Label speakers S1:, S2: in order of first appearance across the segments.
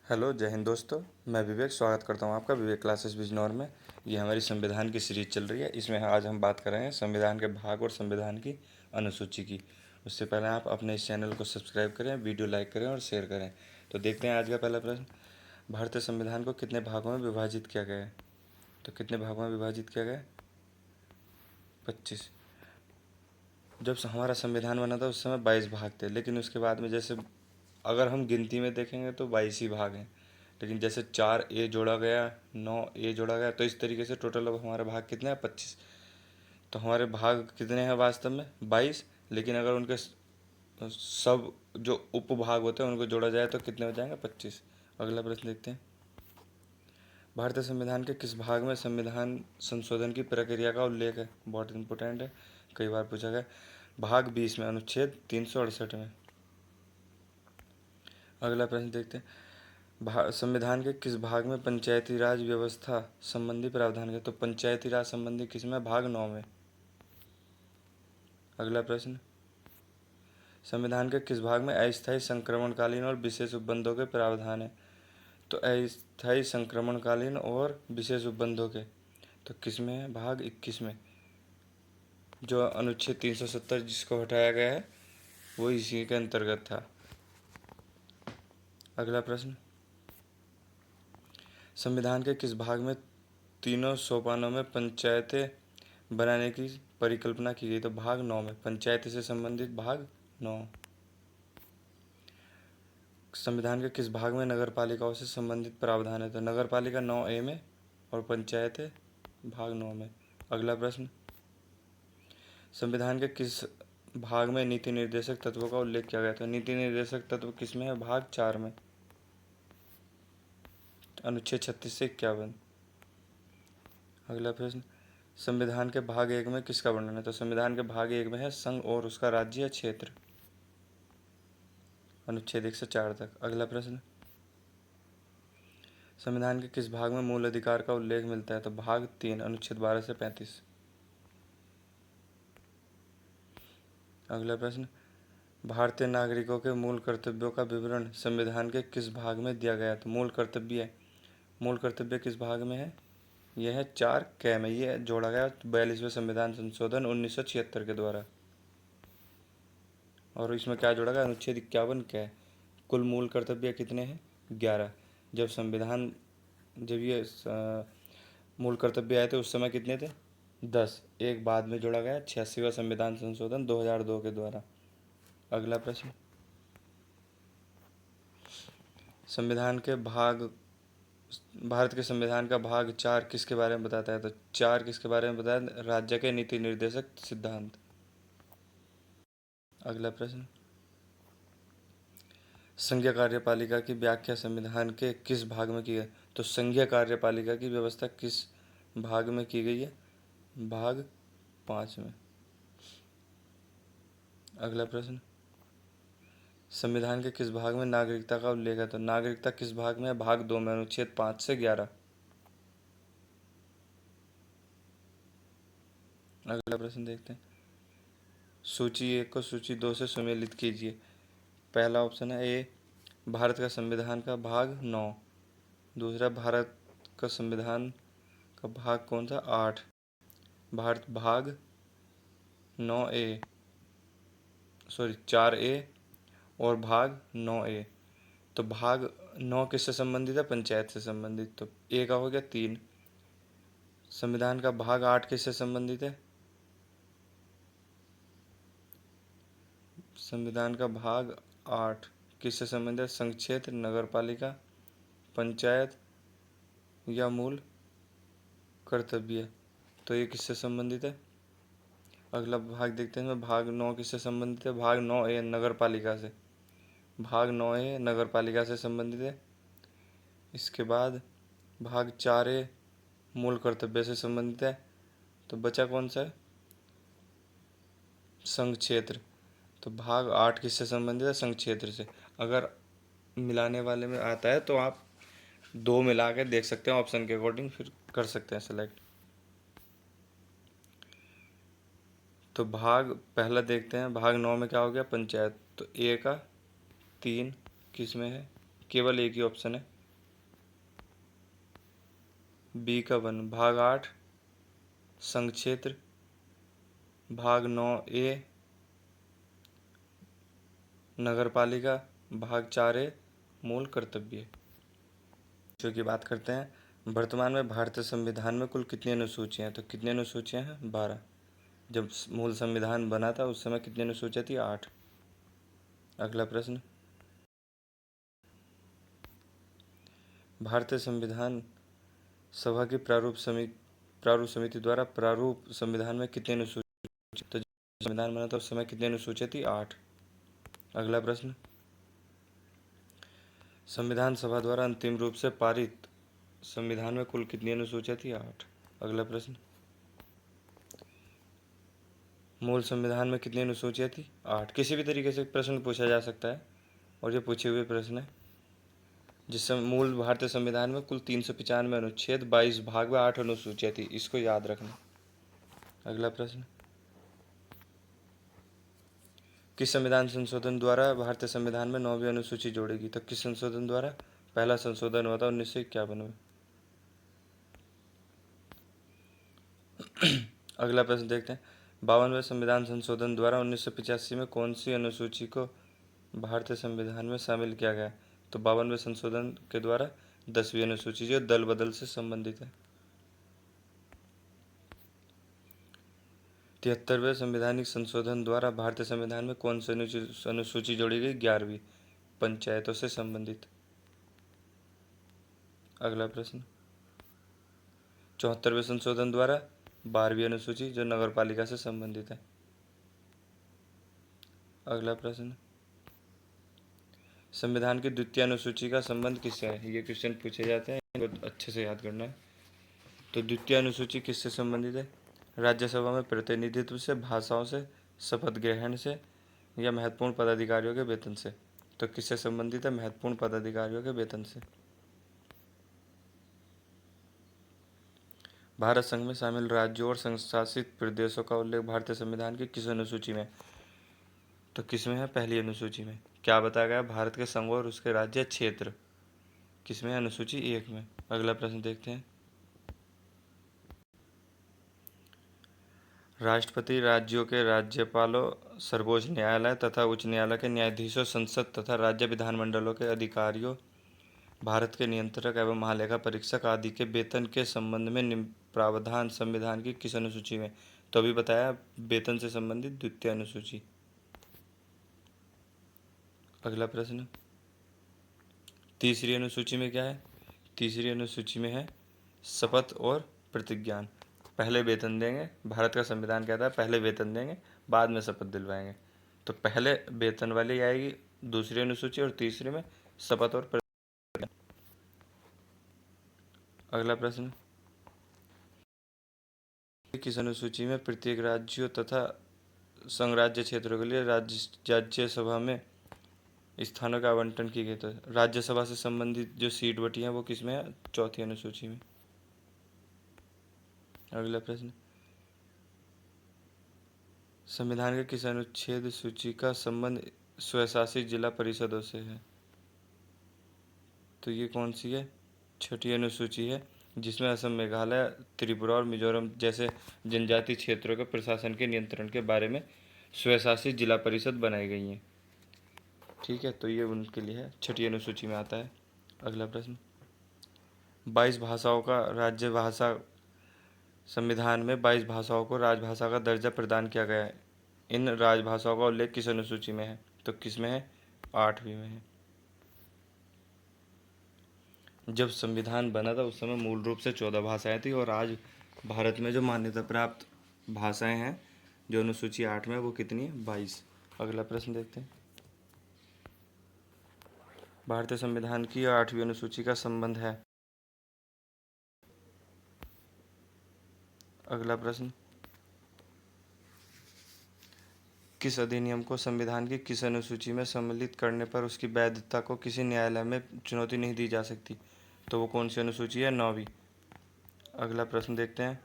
S1: Hello, जय हिंद दोस्तों। मैं विवेक स्वागत करता हूं आपका विवेक क्लासेस बिजनौर में। ये हमारी संविधान की सीरीज चल रही है। इसमें आज हम बात कर रहे हैं संविधान के भाग और संविधान की अनुसूची की। उससे पहले आप अपने इस चैनल को सब्सक्राइब करें, वीडियो लाइक करें और शेयर करें। तो देखते हैं आज का पहला प्रश्न। भारतीय संविधान को कितने भागों में विभाजित किया गया है? तो कितने भागों में विभाजित किया गया है? 25। जब हमारा संविधान बना था उस समय 22 भाग थे, लेकिन उसके बाद में जैसे अगर हम गिनती में देखेंगे तो 22 ही भाग हैं। लेकिन जैसे 4A जोड़ा गया, 9A जोड़ा गया, तो इस तरीके से टोटल अब हमारे भाग कितने हैं? 25। तो हमारे भाग कितने हैं वास्तव में? 22। लेकिन अगर उनके सब जो उपभाग होते हैं उनको जोड़ा जाए तो कितने हो जाएंगे? 25। अगला प्रश्न देखते हैं। भारतीय संविधान के किस भाग में संविधान संशोधन की प्रक्रिया का उल्लेख है? बहुत इंपॉर्टेंट है, कई बार पूछा गया। भाग 20 में, अनुच्छेद 368 में। अगला प्रश्न देखते हैं। संविधान के किस भाग में पंचायती राज व्यवस्था संबंधी प्रावधान है? तो पंचायती राज संबंधी किस में? भाग 9 में। अगला प्रश्न। संविधान के किस भाग में अस्थायी संक्रमणकालीन और विशेष उपबंधों के प्रावधान है? तो अस्थायी संक्रमणकालीन और विशेष उपबंधों के तो किस में है? भाग 21 में। जो अनुच्छेद 370 जिसको हटाया गया है वो इसी के अंतर्गत था। अगला प्रश्न। संविधान के किस भाग में तीनों सोपानों में पंचायतें बनाने की परिकल्पना की गई? तो भाग 9 में। पंचायत से संबंधित भाग 9। संविधान के किस भाग में नगर पालिकाओं से संबंधित प्रावधान है? तो नगर पालिका 9A में और पंचायतें भाग 9 में। अगला प्रश्न। संविधान के किस भाग में नीति निर्देशक तत्वों का उल्लेख किया गया? तो नीति निर्देशक तत्व किस में है? भाग 4 में, अनुच्छेद 36 से 51। अगला प्रश्न। संविधान के भाग 1 में किसका वर्णन है? तो संविधान के भाग 1 में है संघ और उसका राज्य या क्षेत्र, अनुच्छेद 1 से 4 तक। अगला प्रश्न। संविधान के किस भाग में मूल अधिकार का उल्लेख मिलता है? तो भाग 3, अनुच्छेद 12 से 35। अगला प्रश्न। भारतीय नागरिकों के मूल कर्तव्यों का विवरण संविधान के किस भाग में दिया गया है? तो मूल कर्तव्य किस भाग में है? यह है 4K में। यह जोड़ा गया 42वें संविधान संशोधन 1976 के द्वारा। और इसमें क्या जोड़ा गया? अनुच्छेद 51K। कुल मूल कर्तव्य कितने हैं? 11। जब ये मूल कर्तव्य आए थे उस समय कितने थे? 10। एक बाद में जोड़ा गया 86वां संविधान संशोधन 2002 के द्वारा। अगला प्रश्न। भारत के संविधान का भाग 4 किसके बारे में बताता है? तो 4 किसके बारे में बताया? राज्य के नीति निर्देशक सिद्धांत। अगला प्रश्न। संघीय कार्यपालिका की व्याख्या संविधान के किस भाग में की गई? तो संघीय कार्यपालिका की व्यवस्था किस भाग में की गई है? भाग 5 में। अगला प्रश्न। संविधान के किस भाग में नागरिकता का उल्लेख है? तो नागरिकता किस भाग में है? भाग 2 में, अनुच्छेद 5 से 11। अगला प्रश्न देखते हैं। सूची 1 को सूची 2 से सुमेलित कीजिए। पहला ऑप्शन है ए, भारत का संविधान का भाग 9। दूसरा, भारत का संविधान का भाग कौन सा? 8। भारत भाग 9A, सॉरी 4A और भाग 9A। तो भाग 9 किससे संबंधित है? पंचायत से संबंधित। तो ए का हो गया 3। संविधान का भाग 8 किससे संबंधित है? संविधान का भाग 8 किससे संबंधित है? संघ क्षेत्र, नगर पालिका, पंचायत या मूल कर्तव्य। तो ये किससे संबंधित है? अगला भाग देखते हैं। भाग 9 किससे संबंधित है? भाग 9A नगर पालिका से। भाग 9A नगर पालिका से संबंधित है। इसके बाद भाग 4A मूल कर्तव्य से संबंधित है। तो बचा कौन सा है? संघ क्षेत्र। तो भाग 8 किससे संबंधित है? संघ क्षेत्र से। अगर मिलाने वाले में आता है तो आप 2 मिला के देख सकते हैं ऑप्शन के अकॉर्डिंग, फिर कर सकते हैं सेलेक्ट। तो भाग पहला देखते हैं। भाग 9 में क्या हो गया? पंचायत। तो ए का 3 किस में है? केवल एक ही ऑप्शन है, बी का 1, भाग 8 संघ क्षेत्र, भाग 9A नगरपालिका, भाग 4A मूल कर्तव्य। जो की बात करते हैं, वर्तमान में भारतीय संविधान में कुल कितनी अनुसूचियां हैं? तो कितनी अनुसूचियां हैं? 12। जब मूल संविधान बना था उस समय कितनी अनुसूचियां थी? 8। अगला प्रश्न, भारतीय संविधान सभा की प्रारूप समिति द्वारा प्रारूप संविधान में कितनी अनुसूचियां? तो जब संविधान बना था उस समय कितनी अनुसूचियां थी? 8। अगला प्रश्न, संविधान सभा द्वारा अंतिम रूप से पारित संविधान में कुल कितनी अनुसूचियां थी? 8। अगला प्रश्न, मूल संविधान में कितनी अनुसूचियां थी? 8। किसी भी तरीके से प्रश्न पूछा जा सकता है और ये पूछे हुए प्रश्न है। जिस मूल भारतीय संविधान में कुल 395 अनुच्छेद, 22 भाग में 8 अनुसूचियां थी, इसको याद रखना। अगला प्रश्न, किस संविधान संशोधन द्वारा भारतीय संविधान में 9वीं अनुसूची जोड़ेगी? तो किस संशोधन द्वारा? पहला संशोधन हुआ था 1951 में। अगला प्रश्न देखते हैं, 52वें संविधान संशोधन द्वारा 1985 में कौन सी अनुसूची को भारतीय संविधान में शामिल किया गया? तो 52वें संशोधन के द्वारा 10वीं अनुसूची जो दल बदल से संबंधित है। 73वें संवैधानिक संशोधन द्वारा भारतीय संविधान में कौन सी अनुसूची जोड़ी गई? 11वीं, पंचायतों से संबंधित। अगला प्रश्न, 74वें संशोधन द्वारा 12वीं अनुसूची जो नगरपालिका से संबंधित है। अगला प्रश्न, संविधान की द्वितीय अनुसूची का संबंध किससे है? ये क्वेश्चन पूछे जाते हैं, इनको अच्छे से याद करना है। तो द्वितीय अनुसूची किससे संबंधित है? राज्यसभा में प्रतिनिधित्व से, भाषाओं से, शपथ ग्रहण से या महत्वपूर्ण पदाधिकारियों के वेतन से? तो किससे संबंधित है? महत्वपूर्ण पदाधिकारियों के वेतन से। भारत संघ में शामिल राज्यों और संघशासित प्रदेशों का उल्लेख भारतीय संविधान की किस अनुसूची में? तो किसमें है? पहली अनुसूची में। क्या बताया गया? भारत के संघ और उसके राज्य क्षेत्र किसमें? अनुसूची 1 में। अगला प्रश्न देखते हैं, राष्ट्रपति, राज्यों के राज्यपालों, सर्वोच्च न्यायालय तथा उच्च न्यायालय के न्यायाधीशों, संसद तथा राज्य विधानमंडलों के अधिकारियों, भारत के नियंत्रक एवं महालेखा परीक्षक आदि के वेतन के संबंध में निम्न प्रावधान संविधान की किस अनुसूची में? तो अभी बताया, वेतन से संबंधित द्वितीय अनुसूची। अगला प्रश्न, तीसरी अनुसूची में क्या है? तीसरी अनुसूची में है शपथ और प्रतिज्ञान। पहले वेतन देंगे, भारत का संविधान कहता है पहले वेतन देंगे बाद में शपथ दिलवाएंगे। तो पहले वेतन वाली आएगी दूसरी अनुसूची और तीसरी में शपथ और प्रतिज्ञान। अगला प्रश्न, किस अनुसूची में प्रत्येक राज्यों तथा संघराज्य क्षेत्रों के लिए राज्यसभा में स्थानों का आवंटन की गई? तो राज्यसभा से संबंधित जो सीट बटी हैं वो किसमें है? चौथी अनुसूची में। अगला प्रश्न, संविधान के किस अनुच्छेद सूची का संबंध स्वशासित जिला परिषदों से है? तो ये कौन सी है? छठी अनुसूची है, जिसमें असम, मेघालय, त्रिपुरा और मिजोरम जैसे जनजातीय क्षेत्रों के प्रशासन के नियंत्रण के बारे में स्वशासित जिला परिषद बनाई गई हैं। ठीक है, तो ये उनके लिए है, छठी अनुसूची में आता है। अगला प्रश्न, 22 भाषाओं का राज्य भाषा, संविधान में 22 भाषाओं को राजभाषा का दर्जा प्रदान किया गया है। इन राजभाषाओं का उल्लेख किस अनुसूची में है? तो किस में है? 8वीं में है। जब संविधान बना था उस समय मूल रूप से 14 भाषाएं थी और आज भारत में जो मान्यता प्राप्त भाषाएं हैं जो अनुसूची 8 में, वो कितनी है? 22। अगला प्रश्न देखते हैं, भारतीय संविधान की 8वीं अनुसूची का संबंध है। अगला प्रश्न, किस अधिनियम को संविधान की किस अनुसूची में सम्मिलित करने पर उसकी वैधता को किसी न्यायालय में चुनौती नहीं दी जा सकती? तो वो कौन सी अनुसूची है? 9वीं। अगला प्रश्न देखते हैं,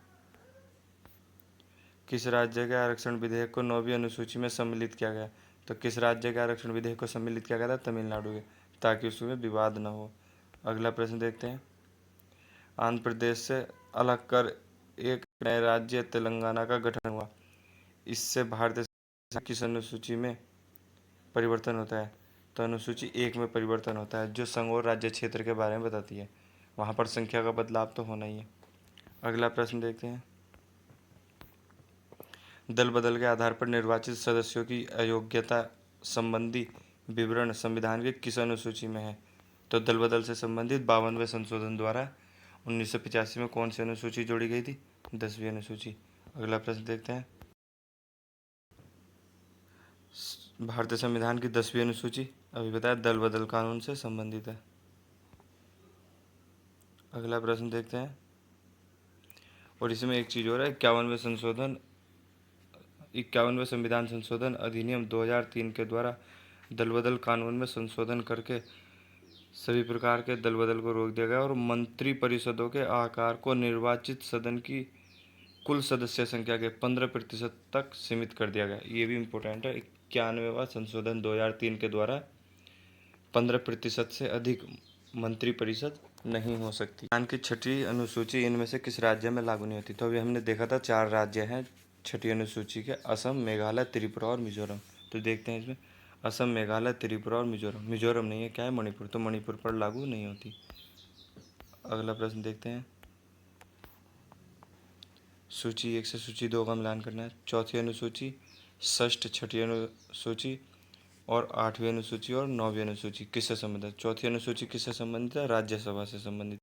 S1: किस राज्य के आरक्षण विधेयक को 9वीं अनुसूची में सम्मिलित किया गया? तो किस राज्य के आरक्षण विधेयक को सम्मिलित किया गया था? तमिलनाडु के, ताकि उसमें विवाद न हो। अगला प्रश्न देखते हैं, आंध्र प्रदेश से अलग कर एक नए राज्य तेलंगाना का गठन हुआ। इससे भारतीय संविधान किस अनुसूची में परिवर्तन होता है? तो अनुसूची 1 में परिवर्तन होता है, जो संघ और राज्य क्षेत्र के बारे में बताती है। वहाँ पर संख्या का बदलाव तो होना ही है। अगला प्रश्न देखते हैं। दल बदल के आधार पर निर्वाचित सदस्यों की अयोग्यता संबंधी विवरण संविधान के किस अनुसूची में है? तो दल बदल से संबंधित 52वें संशोधन द्वारा 1985 में कौन सी अनुसूची जोड़ी गई थी? 10वीं अनुसूची। अगला प्रश्न देखते हैं। भारतीय संविधान की 10वीं अनुसूची अभी बताया दल बदल कानून से संबंधित है। अगला प्रश्न देखते हैं। और इसमें एक चीज हो रहा है, 51वें संविधान संशोधन अधिनियम 2003 के द्वारा दल बदल कानून में संशोधन करके सभी प्रकार के दल बदल को रोक दिया गया और मंत्री परिषदों के आकार को निर्वाचित सदन की कुल सदस्य संख्या के 15% तक सीमित कर दिया गया। ये भी इम्पोर्टेंट है। 91वां संशोधन 2003 के द्वारा 15% से अधिक मंत्री परिषद नहीं हो सकती। संविधान की 6ठी अनुसूची इनमें से किस राज्य में लागू नहीं होती? तो अभी हमने देखा था 4 राज्य हैं 6ठी अनुसूची के, असम, मेघालय, त्रिपुरा और मिजोरम। तो देखते हैं इसमें असम, मेघालय, त्रिपुरा और मिजोरम। मिजोरम नहीं है, क्या है? मणिपुर। तो मणिपुर पर लागू नहीं होती। अगला प्रश्न देखते हैं। सूची 1 से सूची 2 का मिलान करना है। चौथी अनुसूची, षष्ठ, छठी अनुसूची और 8वीं अनुसूची और 9वीं अनुसूची किससे संबंधित है? चौथी अनुसूची किससे संबंधित है? राज्यसभा से संबंधित।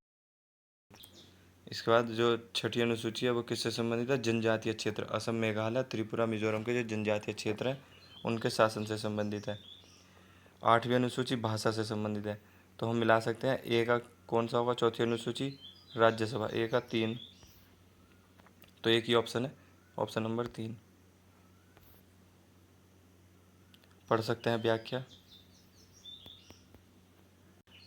S1: इसके बाद जो छठी अनुसूची है वो किससे संबंधित है? जनजातीय क्षेत्र, असम, मेघालय, त्रिपुरा, मिजोरम के जो जनजातीय क्षेत्र हैं उनके शासन से संबंधित है। 8वीं अनुसूची भाषा से संबंधित है। तो हम मिला सकते हैं। ए का कौन सा होगा? चौथी अनुसूची राज्यसभा। ए का 3, तो एक ही ऑप्शन है, ऑप्शन नंबर 3। पढ़ सकते हैं व्याख्या।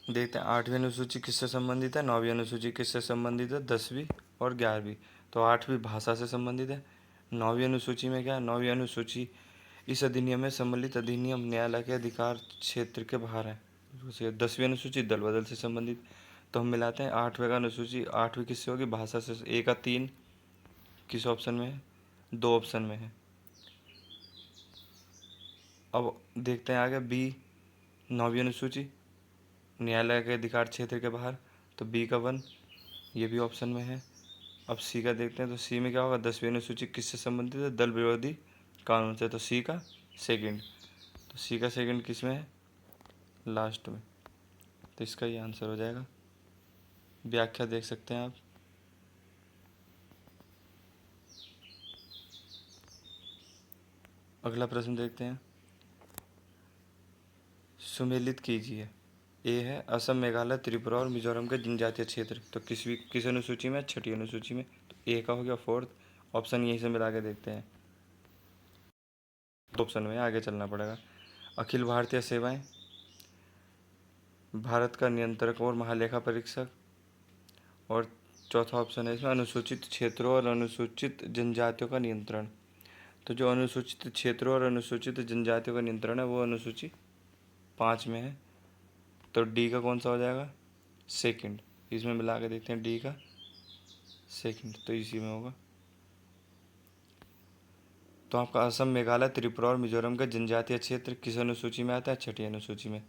S1: देखते हैं 8वीं अनुसूची किससे संबंधित है, 9वीं अनुसूची किससे संबंधित है, 10वीं और 11वीं। तो 8वीं भाषा से संबंधित है। 9वीं अनुसूची में क्या है? 9वीं अनुसूची इस अधिनियम में सम्मिलित अधिनियम न्यायालय के अधिकार क्षेत्र के बाहर है। 10वीं अनुसूची दल बदल से संबंधित। तो हम मिलाते हैं 8वें का अनुसूची 8वीं किससे होगी? भाषा से। ए का 3 किस ऑप्शन में है? 2 ऑप्शन में है। अब देखते हैं आगे बी, 9वीं अनुसूची न्यायालय के अधिकार क्षेत्र के बाहर। तो बी का 1 ये भी ऑप्शन में है। अब सी का देखते हैं। तो सी में क्या होगा? 10वीं अनुसूची किससे संबंधित है? दल विरोधी कानून से। तो सी का सेकंड। तो सी का सेकंड किस में है? लास्ट में। तो इसका ये आंसर हो जाएगा। व्याख्या देख सकते हैं आप। अगला प्रश्न देखते हैं। सुमेलित कीजिए। ए है असम, मेघालय, त्रिपुरा और मिजोरम के जनजातीय क्षेत्र। तो किस अनुसूची में? 6ठी अनुसूची में। तो ए का हो गया 4th ऑप्शन। यहीं से मिला के देखते हैं। ऑप्शन में आगे चलना पड़ेगा। अखिल भारतीय सेवाएं, भारत का नियंत्रक और महालेखा परीक्षक, और चौथा ऑप्शन है इसमें अनुसूचित क्षेत्रों और अनुसूचित जनजातियों का नियंत्रण। तो जो अनुसूचित क्षेत्रों और अनुसूचित जनजातियों का नियंत्रण है वो अनुसूची 5 में है। तो डी का कौन सा हो जाएगा? सेकंड। इसमें मिला के देखते हैं। डी का सेकंड तो इसी में होगा। तो आपका असम, मेघालय, त्रिपुरा और मिजोरम का जनजातीय क्षेत्र किस अनुसूची में आता है? 6ठी अनुसूची में।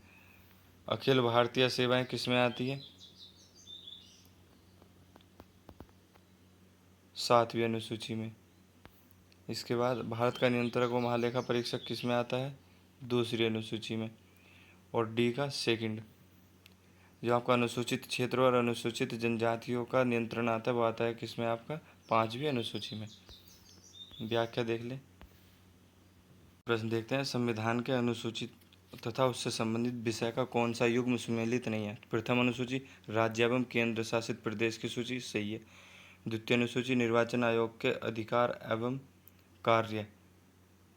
S1: अखिल भारतीय सेवाएं किस में आती है? 7वीं अनुसूची में। इसके बाद भारत का नियंत्रक व महालेखा परीक्षक किस में आता है? 2री अनुसूची में। और डी का सेकंड जो आपका अनुसूचित क्षेत्रों और अनुसूचित जनजातियों का नियंत्रण आता है वो आता है किस में? आपका 5वीं अनुसूची में। व्याख्या देख ले। प्रश्न देखते हैं। संविधान के अनुसूचित तथा उससे संबंधित विषय का कौन सा युग्म सुमेलित नहीं है? प्रथम अनुसूची राज्य एवं केंद्र शासित प्रदेश की सूची, सही है। द्वितीय अनुसूची निर्वाचन आयोग के अधिकार एवं कार्य,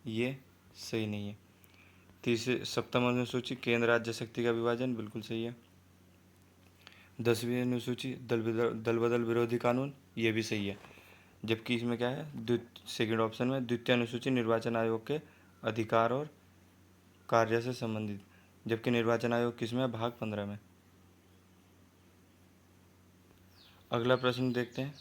S1: ये सही नहीं है। तीसरी सप्तम अनुसूची केंद्र राज्य शक्ति का विभाजन, बिल्कुल सही है। 10वीं अनुसूची दल बदल विरोधी कानून, ये भी सही है। जबकि इसमें क्या है? सेकंड ऑप्शन में द्वितीय अनुसूची निर्वाचन आयोग के अधिकार और कार्य से संबंधित, जबकि निर्वाचन आयोग किस में है? भाग 15 में। अगला प्रश्न देखते हैं।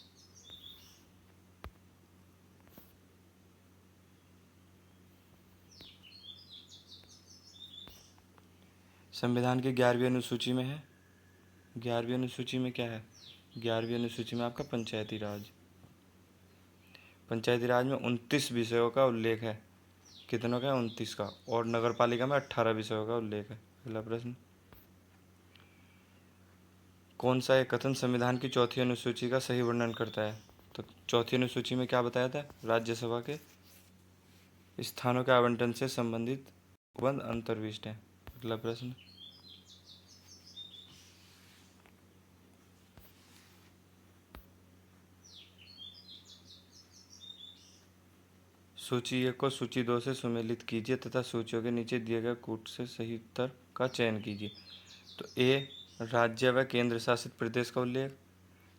S1: संविधान की 11वीं अनुसूची में है, 11वीं अनुसूची में क्या है? 11वीं अनुसूची में आपका पंचायती राज। पंचायती राज में 29 विषयों का उल्लेख है। कितनों का है? 29 का। और नगर पालिका में 18 विषयों का उल्लेख है। अगला प्रश्न, कौन सा एक कथन संविधान की चौथी अनुसूची का सही वर्णन करता है? तो चौथी अनुसूची में क्या बताया था? राज्यसभा के स्थानों के आवंटन से संबंधित उपबंध अंतर्विष्ट है। अगला प्रश्न, सूची 1 को सूची 2 से सुमेलित कीजिए तथा सूचियों के नीचे दिए गए कूट से सही उत्तर का चयन कीजिए। तो ए, राज्य व केंद्र शासित प्रदेश का उल्लेख।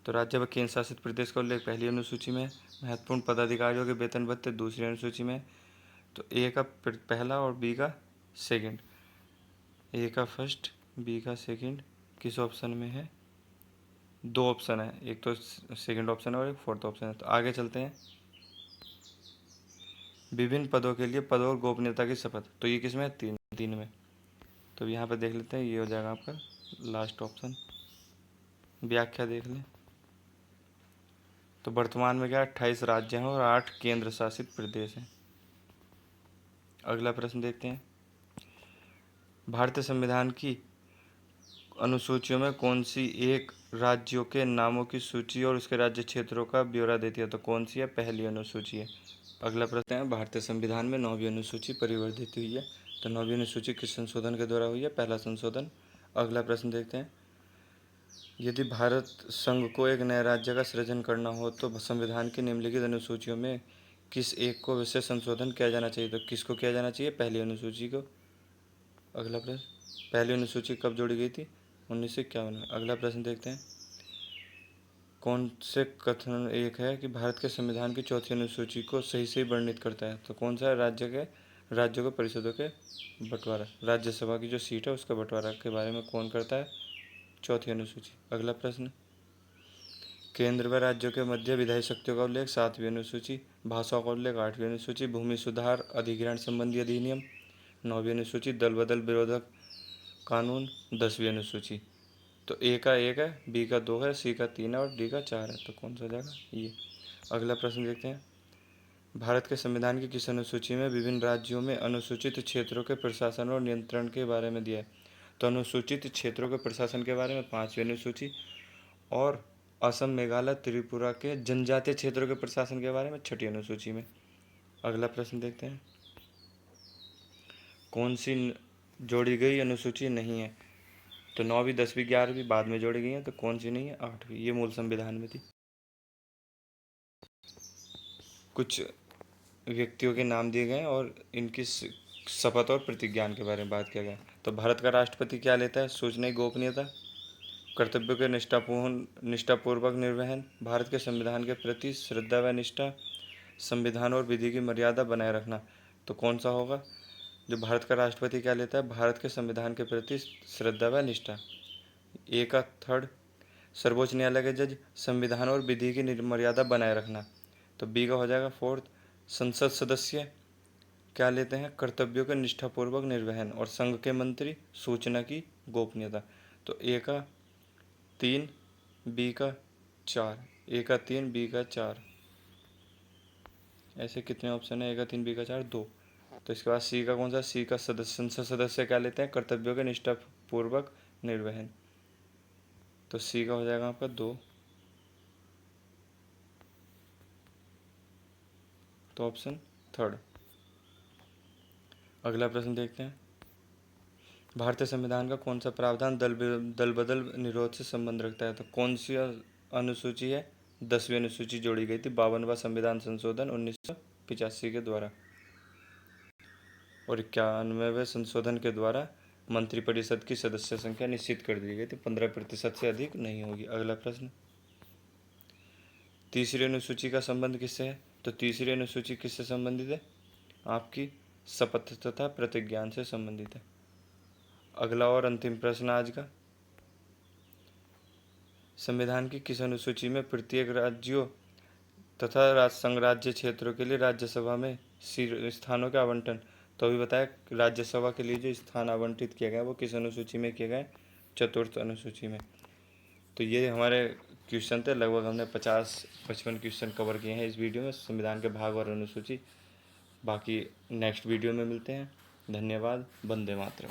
S1: तो राज्य व केंद्र शासित प्रदेश का उल्लेख पहली अनुसूची में है। महत्वपूर्ण पदाधिकारियों के वेतन भत्ते दूसरी अनुसूची में है। तो ए का पहला और बी का सेकंड, ए का फर्स्ट, बी का सेकंड किस ऑप्शन में है? 2 ऑप्शन है, एक तो सेकंड ऑप्शन है और एक फोर्थ ऑप्शन है। तो आगे चलते हैं। विभिन्न पदों के लिए पद और गोपनीयता की शपथ, तो ये किसमें है? 3 में। तो यहाँ पर देख लेते हैं, ये हो जाएगा आपका लास्ट ऑप्शन। व्याख्या देख लें। तो वर्तमान में क्या 28 राज्य हैं और 8 केंद्र शासित प्रदेश हैं। अगला प्रश्न देखते हैं। भारतीय संविधान की अनुसूचियों में कौन सी एक राज्यों के नामों की सूची और उसके राज्य क्षेत्रों का ब्यौरा देती है? तो कौन सी है? पहली अनुसूची है। अगला प्रश्न है, भारतीय संविधान में 9वीं अनुसूची परिवर्धित हुई है। तो 9वीं अनुसूची किस संशोधन के द्वारा हुई है? पहला संशोधन। अगला प्रश्न देखते हैं। यदि भारत संघ को एक नए राज्य का सृजन करना हो तो संविधान की निम्नलिखित अनुसूचियों में किस एक को विशेष संशोधन किया जाना चाहिए? तो किसको किया जाना चाहिए? पहली अनुसूची को। अगला प्रश्न, पहली अनुसूची कब जोड़ी गई थी? 1951 में। अगला प्रश्न देखते हैं। कौन से कथन एक है कि भारत के संविधान की चौथी अनुसूची को सही से वर्णित करता है? तो कौन सा है? राज्यों के परिषदों के बंटवारा, राज्यसभा की जो सीट है उसका बंटवारा के बारे में कौन करता है? चौथी अनुसूची। अगला प्रश्न, केंद्र व राज्यों के मध्य विधायी शक्तियों का उल्लेख 7वीं अनुसूची। भाषाओं का उल्लेख 8वीं अनुसूची। भूमि सुधार अधिग्रहण संबंधी अधिनियम 9वीं अनुसूची। दल बदल विरोधक कानून 10वीं अनुसूची। तो ए का 1 है, बी का 2 है, सी का 3 है और डी का 4 है। तो कौन सा हो जाएगा? ये। अगला प्रश्न देखते हैं। भारत के संविधान की किस अनुसूची में विभिन्न राज्यों में अनुसूचित क्षेत्रों के प्रशासन और नियंत्रण के बारे में दिया है? तो अनुसूचित क्षेत्रों के प्रशासन के बारे में 5वीं अनुसूची और असम, मेघालय, त्रिपुरा के जनजातीय क्षेत्रों के प्रशासन के बारे में 6ठी अनुसूची में। अगला प्रश्न देखते हैं। कौन सी जोड़ी गई अनुसूची नहीं है? तो 9वीं, 10वीं, 11वीं बाद में जोड़ी गई हैं। तो कौन सी नहीं है? 8वीं, ये मूल संविधान में थी। कुछ व्यक्तियों के नाम दिए गए और इनकी शपथ और प्रतिज्ञान के बारे में बात किया गया। तो भारत का राष्ट्रपति क्या लेता है? सूचना की गोपनीयता, कर्तव्यों के निष्ठापूर्वक निर्वहन, भारत के संविधान के प्रति श्रद्धा व निष्ठा, संविधान और विधि की मर्यादा बनाए रखना। तो कौन सा होगा? जो भारत का राष्ट्रपति क्या लेता है? भारत के संविधान के प्रति श्रद्धा व निष्ठा। ए का थर्ड, सर्वोच्च न्यायालय के जज, संविधान और विधि की मर्यादा बनाए रखना। तो बी का हो जाएगा फोर्थ, संसद सदस्य क्या लेते हैं? कर्तव्यों के निष्ठापूर्वक निर्वहन और संघ के मंत्री सूचना की गोपनीयता। तो ए का 3, बी का 4, ए का 3, बी का 4। ऐसे कितने ऑप्शन है? ए का 3, बी का 4, 2। तो इसके बाद सी का कौन सा? सी का संसद सदस्य क्या लेते हैं? कर्तव्यों के निष्ठापूर्वक निर्वहन। तो सी का हो जाएगा आपका 2। तो ऑप्शन थर्ड। अगला प्रश्न देखते हैं। भारतीय संविधान का कौन सा प्रावधान दल बदल निरोध से संबंध रखता है? तो कौन सी अनुसूची है? 10वीं अनुसूची जोड़ी गई थी 52वां संविधान संशोधन 1985 के द्वारा। और 91वें संशोधन के द्वारा मंत्रिपरिषद की सदस्य संख्या निश्चित कर दी गई थी, 15% से अधिक नहीं होगी। अगला प्रश्न, तीसरी अनुसूची का संबंध किससे है? तो तीसरी अनुसूची किससे संबंधित है? आपकी शपथ तथा प्रतिज्ञान से संबंधित है। अगला और अंतिम प्रश्न आज का, संविधान की किस अनुसूची में प्रत्येक राज्यों तथा संघराज्य क्षेत्रों के लिए राज्यसभा में स्थानों का आवंटन? तो अभी बताया, राज्यसभा के लिए जो स्थान आवंटित किया गया वो किस अनुसूची में किया गया? चतुर्थ अनुसूची में। तो ये हमारे क्वेश्चन थे, लगभग हमने 50-55 क्वेश्चन कवर किए हैं इस वीडियो में, संविधान के भाग और अनुसूची। बाकी नेक्स्ट वीडियो में मिलते हैं। धन्यवाद। वंदे मातरम।